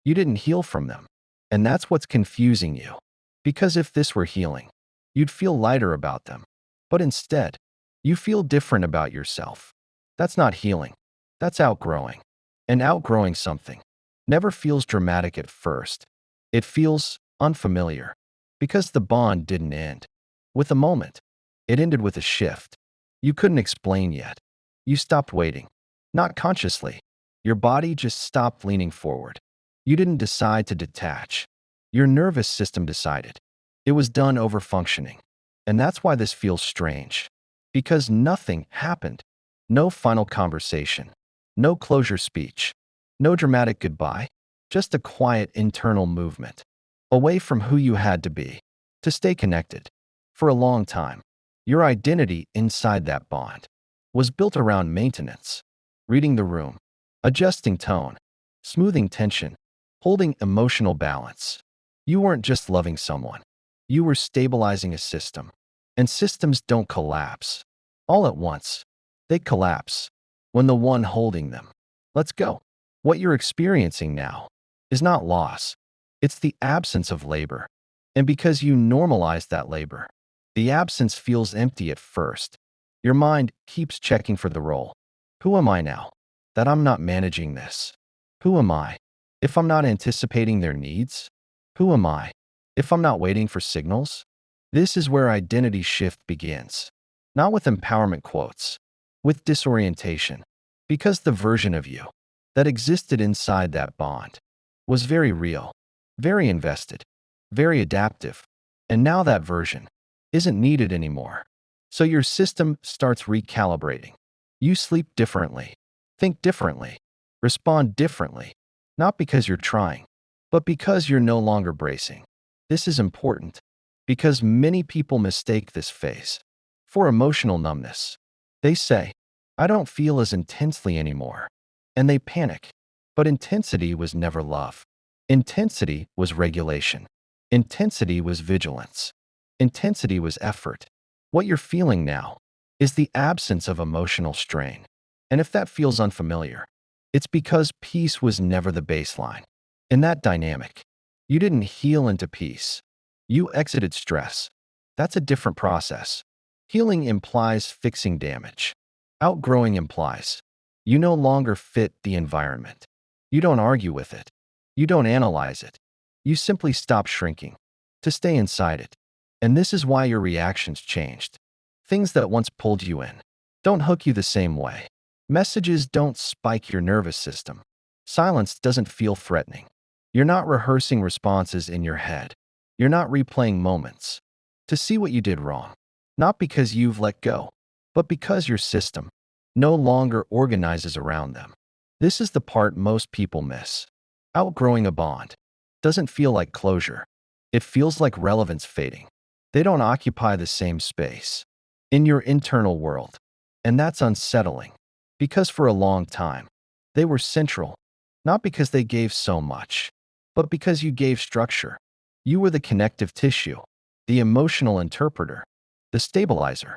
You didn't heal from them. And that's what's confusing you. Because if this were healing, you'd feel lighter about them. But instead, you feel different about yourself. That's not healing. That's outgrowing. And outgrowing something never feels dramatic at first. It feels unfamiliar because the bond didn't end with a moment. It ended with a shift. You couldn't explain yet. You stopped waiting. Not consciously. Your body just stopped leaning forward. You didn't decide to detach. Your nervous system decided. It was done over-functioning. And that's why this feels strange. Because nothing happened. No final conversation. No closure speech. No dramatic goodbye. Just a quiet internal movement. Away from who you had to be. To stay connected. For a long time. Your identity inside that bond was built around maintenance. Reading the room. Adjusting tone. Smoothing tension. Holding emotional balance. You weren't just loving someone. You were stabilizing a system. And systems don't collapse all at once. They collapse when the one holding them lets go. What you're experiencing now is not loss. It's the absence of labor. And because you normalize that labor, the absence feels empty at first. Your mind keeps checking for the role. Who am I now that I'm not managing this? Who am I if I'm not anticipating their needs? Who am I if I'm not waiting for signals? This is where identity shift begins. Not with empowerment quotes, with disorientation. Because the version of you that existed inside that bond was very real, very invested, very adaptive. And now that version isn't needed anymore. So your system starts recalibrating. You sleep differently, think differently, respond differently. Not because you're trying, but because you're no longer bracing. This is important because many people mistake this phase for emotional numbness. They say, I don't feel as intensely anymore. And they panic. But intensity was never love. Intensity was regulation. Intensity was vigilance. Intensity was effort. What you're feeling now is the absence of emotional strain. And if that feels unfamiliar, it's because peace was never the baseline. In that dynamic, you didn't heal into peace. You exited stress. That's a different process. Healing implies fixing damage. Outgrowing implies you no longer fit the environment. You don't argue with it. You don't analyze it. You simply stop shrinking to stay inside it. And this is why your reactions changed. Things that once pulled you in don't hook you the same way. Messages don't spike your nervous system. Silence doesn't feel threatening. You're not rehearsing responses in your head. You're not replaying moments to see what you did wrong. Not because you've let go, but because your system no longer organizes around them. This is the part most people miss. Outgrowing a bond doesn't feel like closure. It feels like relevance fading. They don't occupy the same space in your internal world. And that's unsettling because for a long time, they were central, not because they gave so much, but because you gave structure. You were the connective tissue, the emotional interpreter, the stabilizer.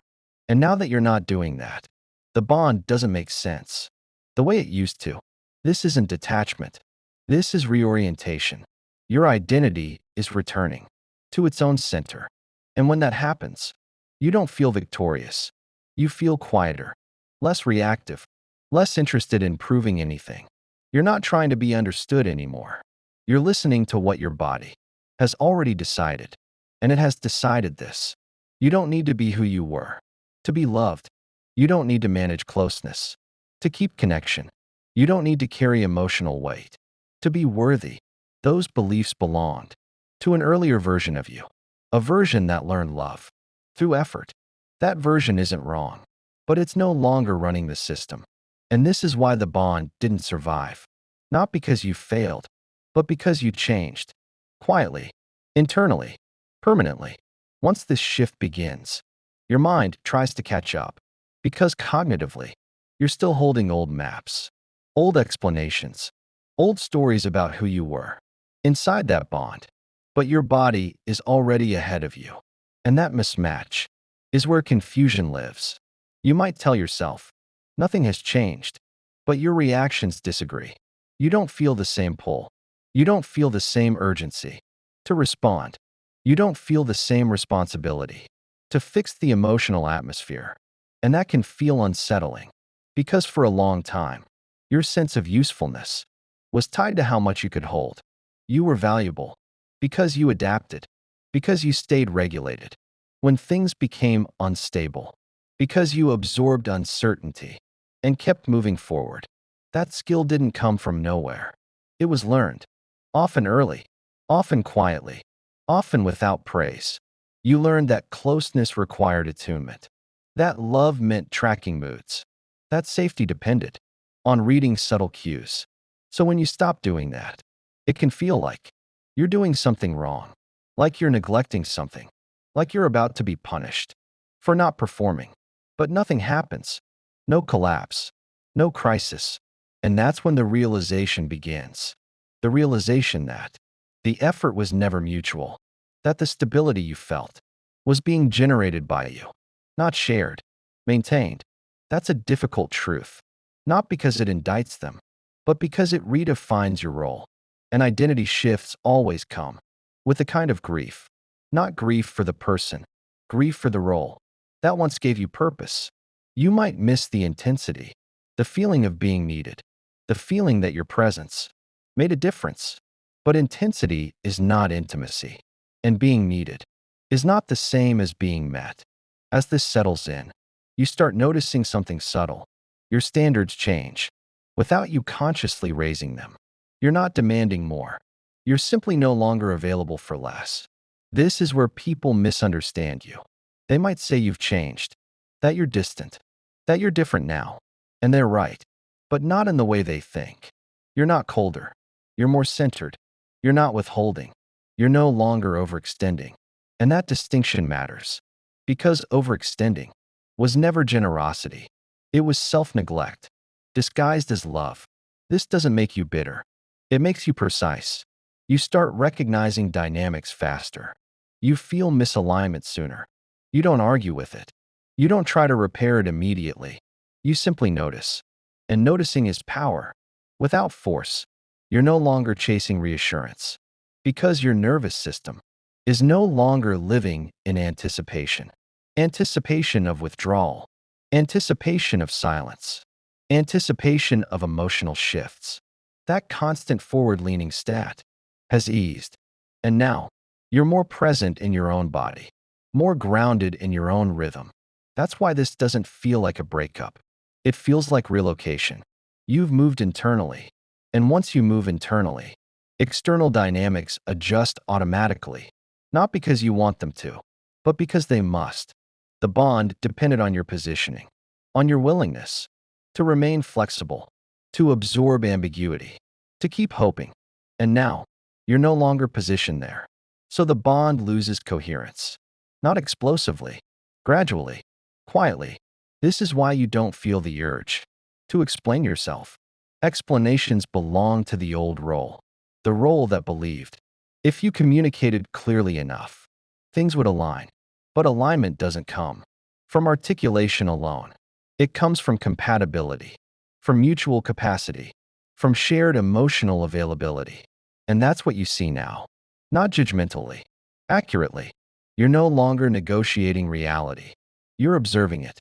And now that you're not doing that, the bond doesn't make sense the way it used to. This isn't detachment. This is reorientation. Your identity is returning to its own center. And when that happens, you don't feel victorious. You feel quieter, less reactive, less interested in proving anything. You're not trying to be understood anymore. You're listening to what your body has already decided. And it has decided this. You don't need to be who you were to be loved. You don't need to manage closeness to keep connection. You don't need to carry emotional weight to be worthy. Those beliefs belonged to an earlier version of you, a version that learned love through effort. That version isn't wrong, but it's no longer running the system. And this is why the bond didn't survive. Not because you failed, but because you changed. Quietly, internally, permanently. Once this shift begins, your mind tries to catch up. Because cognitively, you're still holding old maps, old explanations, old stories about who you were inside that bond. But your body is already ahead of you. And that mismatch is where confusion lives. You might tell yourself, nothing has changed, but your reactions disagree. You don't feel the same pull. You don't feel the same urgency to respond. You don't feel the same responsibility to fix the emotional atmosphere. And that can feel unsettling because for a long time, your sense of usefulness was tied to how much you could hold. You were valuable because you adapted, because you stayed regulated. When things became unstable, because you absorbed uncertainty and kept moving forward, that skill didn't come from nowhere. It was learned, often early, often quietly, often without praise. You learned that closeness required attunement, that love meant tracking moods, that safety depended on reading subtle cues. So when you stop doing that, it can feel like you're doing something wrong, like you're neglecting something, like you're about to be punished for not performing. But nothing happens. No collapse, no crisis. And that's when the realization begins. The realization that the effort was never mutual, that the stability you felt was being generated by you, not shared, maintained. That's a difficult truth, not because it indicts them, but because it redefines your role. And identity shifts always come with a kind of grief, not grief for the person, grief for the role that once gave you purpose. You might miss the intensity, the feeling of being needed, the feeling that your presence made a difference. But intensity is not intimacy, and being needed is not the same as being met. As this settles in, you start noticing something subtle. Your standards change without you consciously raising them. You're not demanding more. You're simply no longer available for less. This is where people misunderstand you. They might say you've changed, that you're distant, that you're different now. And they're right, but not in the way they think. You're not colder. You're more centered. You're not withholding. You're no longer overextending. And that distinction matters, because overextending was never generosity. It was self-neglect, disguised as love. This doesn't make you bitter. It makes you precise. You start recognizing dynamics faster. You feel misalignment sooner. You don't argue with it. You don't try to repair it immediately. You simply notice. And noticing is power. Without force, you're no longer chasing reassurance. Because your nervous system is no longer living in anticipation. Anticipation of withdrawal. Anticipation of silence. Anticipation of emotional shifts. That constant forward-leaning stat has eased. And now, you're more present in your own body, more grounded in your own rhythm. That's why this doesn't feel like a breakup. It feels like relocation. You've moved internally. And once you move internally, external dynamics adjust automatically, not because you want them to, but because they must. The bond depended on your positioning, on your willingness to remain flexible, to absorb ambiguity, to keep hoping. And now, you're no longer positioned there. So the bond loses coherence. Not explosively, gradually, quietly. This is why you don't feel the urge to explain yourself. Explanations belong to the old role, the role that believed. If you communicated clearly enough, things would align. But alignment doesn't come from articulation alone. It comes from compatibility, from mutual capacity, from shared emotional availability. And that's what you see now. Not judgmentally, accurately. You're no longer negotiating reality. You're observing it.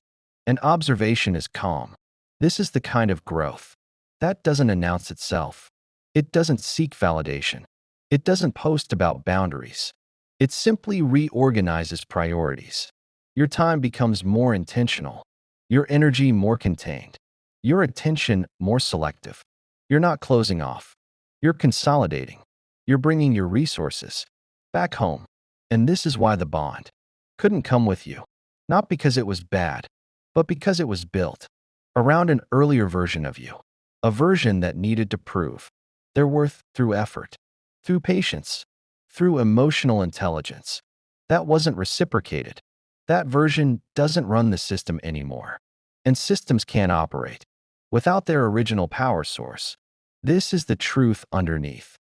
And observation is calm. This is the kind of growth that doesn't announce itself. It doesn't seek validation. It doesn't post about boundaries. It simply reorganizes priorities. Your time becomes more intentional, your energy more contained, your attention more selective. You're not closing off. You're consolidating. You're bringing your resources back home. And this is why the bond couldn't come with you. Not because it was bad, but because it was built around an earlier version of you. A version that needed to prove their worth through effort, through patience, through emotional intelligence. That wasn't reciprocated. That version doesn't run the system anymore. And systems can't operate without their original power source. This is the truth underneath.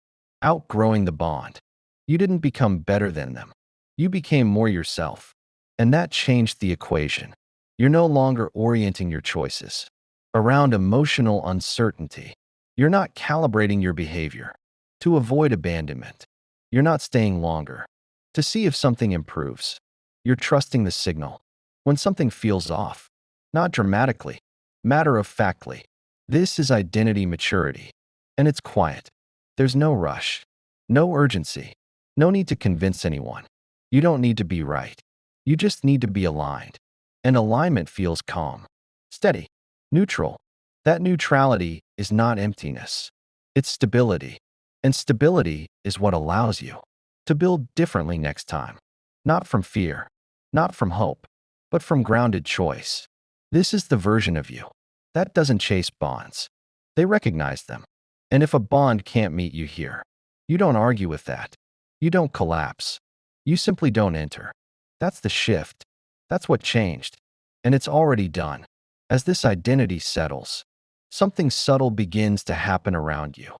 Outgrowing the bond. You didn't become better than them. You became more yourself. And that changed the equation. You're no longer orienting your choices around emotional uncertainty. You're not calibrating your behavior to avoid abandonment. You're not staying longer to see if something improves. You're trusting the signal when something feels off, not dramatically, matter-of-factly. This is identity maturity, and it's quiet. There's no rush, no urgency, no need to convince anyone. You don't need to be right. You just need to be aligned. And alignment feels calm, steady, neutral. That neutrality is not emptiness. It's stability. And stability is what allows you to build differently next time. Not from fear, not from hope, but from grounded choice. This is the version of you that doesn't chase bonds. They recognize them. And if a bond can't meet you here, you don't argue with that. You don't collapse. You simply don't enter. That's the shift. That's what changed. And it's already done. As this identity settles, something subtle begins to happen around you.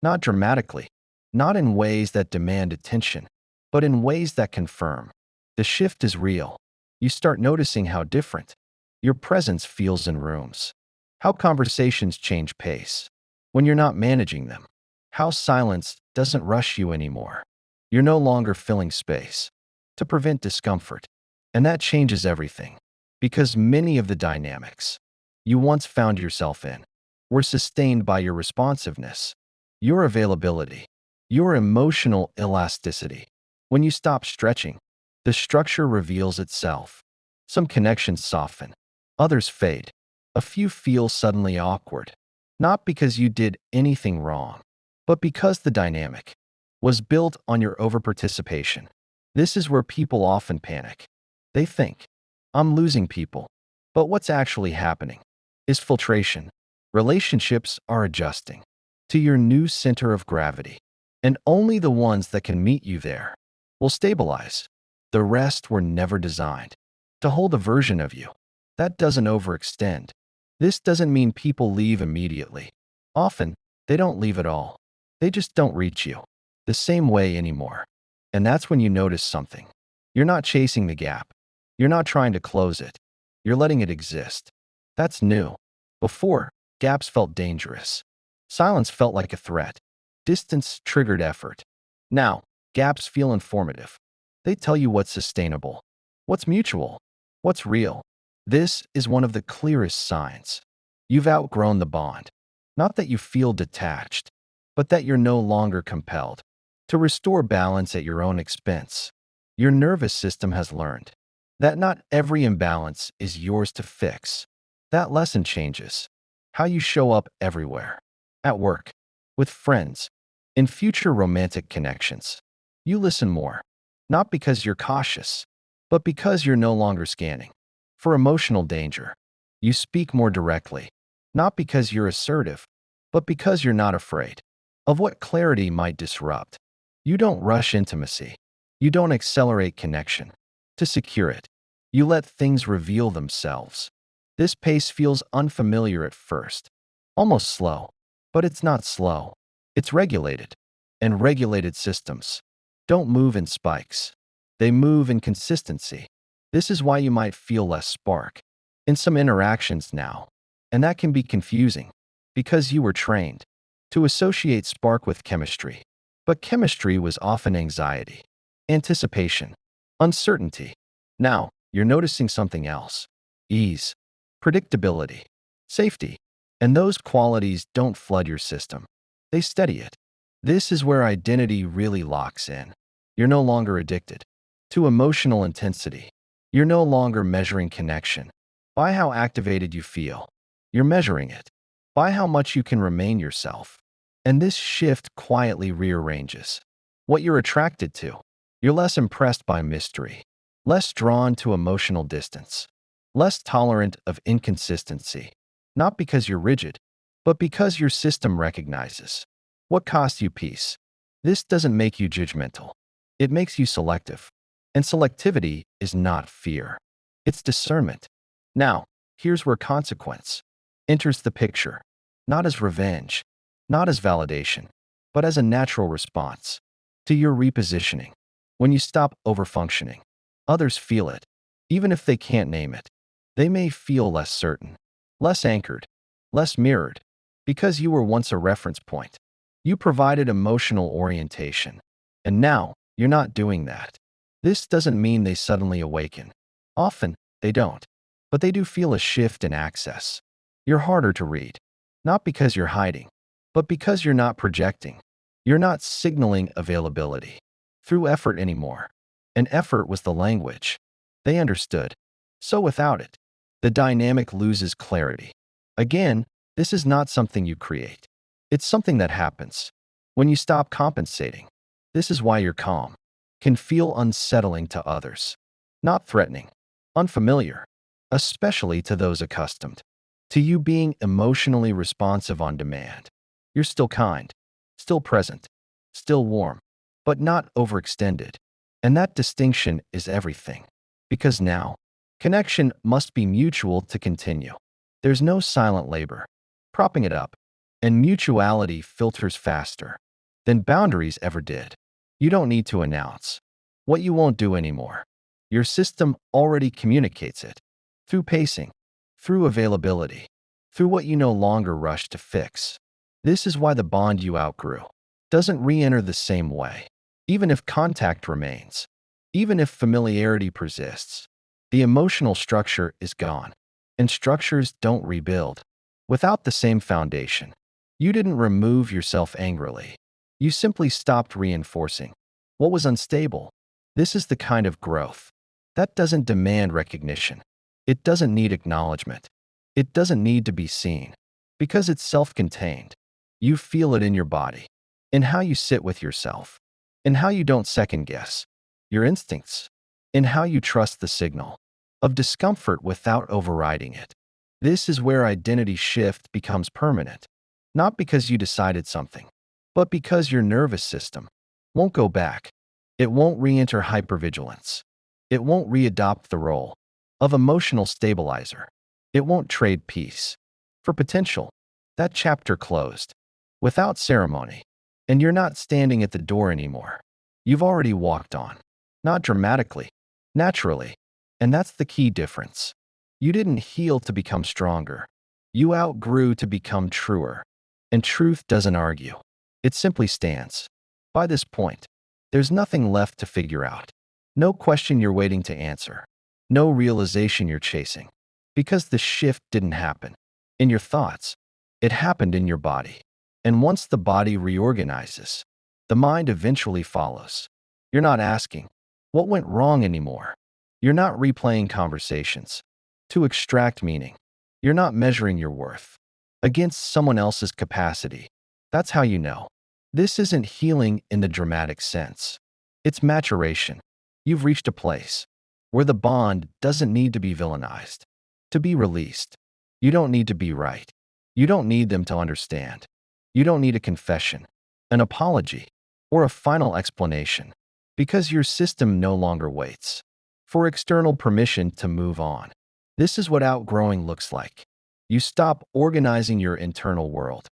Not dramatically, not in ways that demand attention, but in ways that confirm. The shift is real. You start noticing how different your presence feels in rooms, how conversations change pace when you're not managing them, how silence doesn't rush you anymore. You're no longer filling space to prevent discomfort. And that changes everything, because many of the dynamics you once found yourself in were sustained by your responsiveness, your availability, your emotional elasticity. When you stop stretching, the structure reveals itself. Some connections soften, others fade. A few feel suddenly awkward, not because you did anything wrong, but because the dynamic was built on your overparticipation. This is where people often panic. They think, I'm losing people. But what's actually happening is filtration. Relationships are adjusting to your new center of gravity, and only the ones that can meet you there will stabilize. The rest were never designed to hold a version of you that doesn't overextend. This doesn't mean people leave immediately. Often, they don't leave at all. They just don't reach you the same way anymore. And that's when you notice something. You're not chasing the gap. You're not trying to close it. You're letting it exist. That's new. Before, gaps felt dangerous. Silence felt like a threat. Distance triggered effort. Now, gaps feel informative. They tell you what's sustainable, what's mutual, what's real. This is one of the clearest signs. You've outgrown the bond. Not that you feel detached, but that you're no longer compelled to restore balance at your own expense. Your nervous system has learned that not every imbalance is yours to fix. That lesson changes how you show up everywhere. At work, with friends, in future romantic connections. You listen more, not because you're cautious, but because you're no longer scanning for emotional danger. You speak more directly, not because you're assertive, but because you're not afraid of what clarity might disrupt. You don't rush intimacy. You don't accelerate connection to secure it. You let things reveal themselves. This pace feels unfamiliar at first, almost slow, but it's not slow. It's regulated, and regulated systems don't move in spikes. They move in consistency. This is why you might feel less spark in some interactions now, and that can be confusing because you were trained to associate spark with chemistry. But chemistry was often anxiety, anticipation, uncertainty. Now, you're noticing something else. Ease, predictability, safety. And those qualities don't flood your system. They steady it. This is where identity really locks in. You're no longer addicted to emotional intensity. You're no longer measuring connection by how activated you feel. You're measuring it by how much you can remain yourself. And this shift quietly rearranges what you're attracted to. You're less impressed by mystery, less drawn to emotional distance, less tolerant of inconsistency. Not because you're rigid, but because your system recognizes what costs you peace. This doesn't make you judgmental. It makes you selective. And selectivity is not fear. It's discernment. Now, here's where consequence enters the picture. Not as revenge, not as validation, but as a natural response to your repositioning. When you stop overfunctioning, others feel it, even if they can't name it. They may feel less certain, less anchored, less mirrored, because you were once a reference point. You provided emotional orientation. And now, you're not doing that. This doesn't mean they suddenly awaken. Often, they don't. But they do feel a shift in access. You're harder to read. Not because you're hiding, but because you're not projecting. You're not signaling availability through effort anymore. And effort was the language. They understood. So without it, the dynamic loses clarity. Again, this is not something you create. It's something that happens when you stop compensating. This is why your calm can feel unsettling to others, not threatening, unfamiliar, especially to those accustomed to you being emotionally responsive on demand. You're still kind, still present, still warm, but not overextended. And that distinction is everything. Because now, connection must be mutual to continue. There's no silent labor, propping it up, and mutuality filters faster than boundaries ever did. You don't need to announce what you won't do anymore. Your system already communicates it through pacing, through availability, through what you no longer rush to fix. This is why the bond you outgrew doesn't re-enter the same way. Even if contact remains, even if familiarity persists, the emotional structure is gone, and structures don't rebuild without the same foundation. You didn't remove yourself angrily. You simply stopped reinforcing what was unstable. This is the kind of growth that doesn't demand recognition. It doesn't need acknowledgement. It doesn't need to be seen because it's self-contained. You feel it in your body, in how you sit with yourself, in how you don't second-guess your instincts, in how you trust the signal of discomfort without overriding it. This is where identity shift becomes permanent, not because you decided something, but because your nervous system won't go back. It won't re-enter hypervigilance. It won't readopt the role of emotional stabilizer. It won't trade peace for potential. That chapter closed without ceremony, and you're not standing at the door anymore. You've already walked on, not dramatically, naturally, and that's the key difference. You didn't heal to become stronger. You outgrew to become truer, and truth doesn't argue. It simply stands. By this point, there's nothing left to figure out. No question you're waiting to answer. No realization you're chasing. Because the shift didn't happen in your thoughts. It happened in your body. And once the body reorganizes, the mind eventually follows. You're not asking, what went wrong anymore? You're not replaying conversations to extract meaning. You're not measuring your worth against someone else's capacity. That's how you know. This isn't healing in the dramatic sense. It's maturation. You've reached a place where the bond doesn't need to be villainized to be released. You don't need to be right. You don't need them to understand. You don't need a confession, an apology, or a final explanation, because your system no longer waits for external permission to move on. This is what outgrowing looks like. You stop organizing your internal world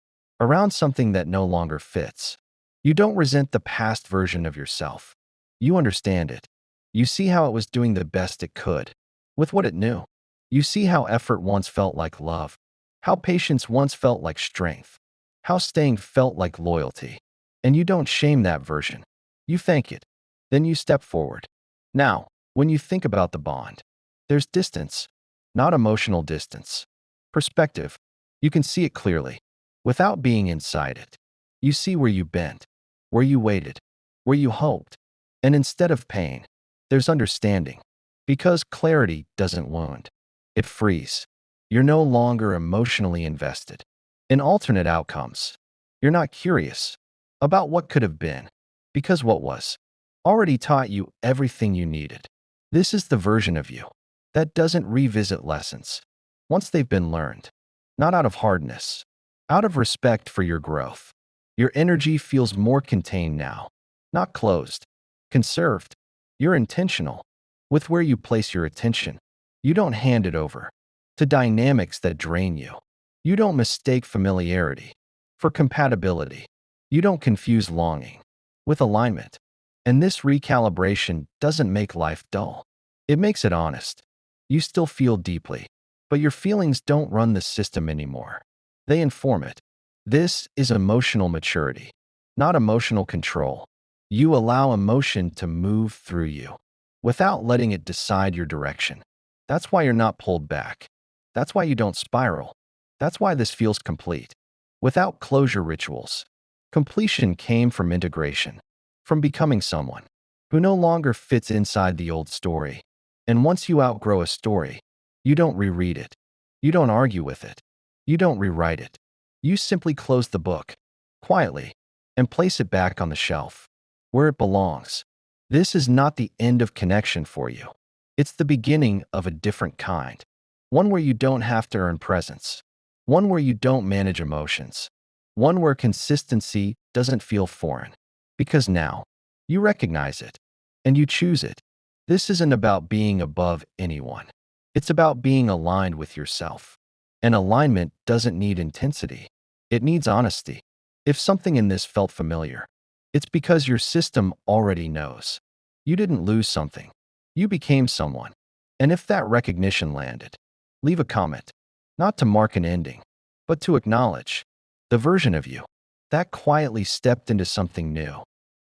around something that no longer fits. You don't resent the past version of yourself. You understand it. You see how it was doing the best it could with what it knew. You see how effort once felt like love, how patience once felt like strength, how staying felt like loyalty. And you don't shame that version. You thank it. Then you step forward. Now, when you think about the bond, there's distance, not emotional distance. Perspective. You can see it clearly, without being inside it. You see where you bent, where you waited, where you hoped. And instead of pain, there's understanding. Because clarity doesn't wound. It frees. You're no longer emotionally invested in alternate outcomes. You're not curious about what could have been, because what was already taught you everything you needed. This is the version of you that doesn't revisit lessons once they've been learned, not out of hardness, out of respect for your growth. Your energy feels more contained now, not closed, conserved. You're intentional with where you place your attention. You don't hand it over to dynamics that drain you. You don't mistake familiarity for compatibility. You don't confuse longing with alignment. And this recalibration doesn't make life dull. It makes it honest. You still feel deeply, but your feelings don't run the system anymore. They inform it. This is emotional maturity. not emotional control. You allow emotion to move through you without letting it decide your direction. That's why you're not pulled back. That's why you don't spiral. That's why this feels complete. Without closure rituals, completion came from integration, from becoming someone who no longer fits inside the old story. And once you outgrow a story, you don't reread it. You don't argue with it. You don't rewrite it. You simply close the book, quietly, and place it back on the shelf, where it belongs. This is not the end of connection for you. It's the beginning of a different kind. One where you don't have to earn presence. One where you don't manage emotions. One where consistency doesn't feel foreign. Because now, you recognize it, and you choose it. This isn't about being above anyone. It's about being aligned with yourself. And alignment doesn't need intensity. It needs honesty. If something in this felt familiar, it's because your system already knows. You didn't lose something. You became someone. And if that recognition landed, leave a comment, not to mark an ending, but to acknowledge the version of you that quietly stepped into something new.